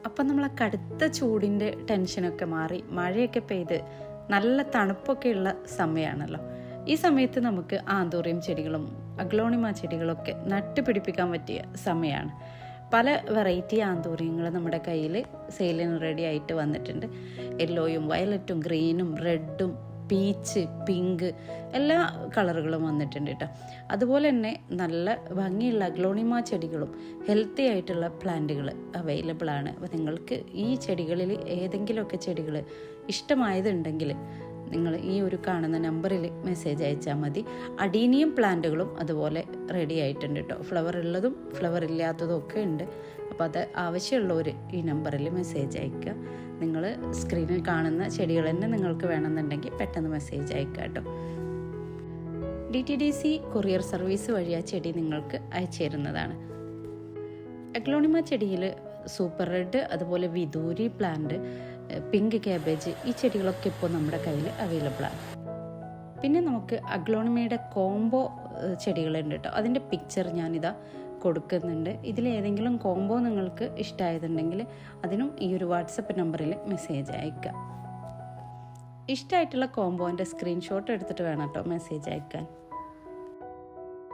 അപ്പം നമ്മളെ കടുത്ത ചൂടിൻ്റെ ടെൻഷനൊക്കെ മാറി മഴയൊക്കെ പെയ്ത് നല്ല തണുപ്പൊക്കെയുള്ള സമയമാണല്ലോ. ഈ സമയത്ത് നമുക്ക് ആന്തൂറിയം ചെടികളും അഗ്ലോണിമ ചെടികളൊക്കെ നട്ടുപിടിപ്പിക്കാൻ പറ്റിയ സമയമാണ്. പല വെറൈറ്റി ആന്തൂറിയങ്ങൾ നമ്മുടെ കയ്യിൽ സെയിലിന് റെഡി ആയിട്ട് വന്നിട്ടുണ്ട്. യെല്ലോയും വയലറ്റും ഗ്രീനും റെഡും പീച്ച് പിങ്ക് എല്ലാ കളറുകളും വന്നിട്ടുണ്ട് കേട്ടോ. അതുപോലെ തന്നെ നല്ല ഭംഗിയുള്ള അഗ്ലോണിമ ചെടികളും ഹെൽത്തി ആയിട്ടുള്ള പ്ലാന്റുകൾ അവൈലബിൾ ആണ്. അപ്പോൾ നിങ്ങൾക്ക് ഈ ചെടികളിൽ ഏതെങ്കിലുമൊക്കെ ചെടികൾ ഇഷ്ടമായതുണ്ടെങ്കിൽ നിങ്ങൾ ഈ ഒരു കാണുന്ന നമ്പറിൽ മെസ്സേജ് അയച്ചാൽ മതി. അഡീനിയം പ്ലാന്റുകളും അതുപോലെ റെഡി ആയിട്ടുണ്ട് കേട്ടോ. ഫ്ലവർ ഉള്ളതും ഫ്ലവർ ഇല്ലാത്തതും ഒക്കെ ഉണ്ട്. അപ്പോൾ അത് ആവശ്യമുള്ളവർ ഈ നമ്പറിൽ മെസ്സേജ് അയക്കുക. നിങ്ങൾ സ്ക്രീനിൽ കാണുന്ന ചെടികൾ തന്നെ നിങ്ങൾക്ക് വേണമെന്നുണ്ടെങ്കിൽ പെട്ടെന്ന് മെസ്സേജ് അയക്കുക കേട്ടോ. DTDC കൊറിയർ സർവീസ് വഴി ആ ചെടി നിങ്ങൾക്ക് അയച്ചു തരുന്നതാണ്. അഗ്ലോണിമ ചെടിയിൽ സൂപ്പർ റെഡ്, അതുപോലെ വിദൂരി പ്ലാന്റ്, പിങ്ക് ക്യാബേജ്, ഈ ചെടികളൊക്കെ ഇപ്പോൾ നമ്മുടെ കയ്യിൽ അവൈലബിൾ ആണ്. പിന്നെ നമുക്ക് അഗ്ലോണിമയുടെ കോംബോ ചെടികളുണ്ട് കേട്ടോ. അതിൻ്റെ പിക്ചർ ഞാനിതാ കൊടുക്കുന്നുണ്ട്. ഇതിലേതെങ്കിലും കോംബോ നിങ്ങൾക്ക് ഇഷ്ടമായതുണ്ടെങ്കിൽ അതിനും ഈ ഒരു വാട്സപ്പ് നമ്പറിൽ മെസ്സേജ് അയക്കുക. ഇഷ്ടമായിട്ടുള്ള കോംബോൻ്റെ സ്ക്രീൻഷോട്ട് എടുത്തിട്ട് വേണം കേട്ടോ മെസ്സേജ് അയക്കാൻ.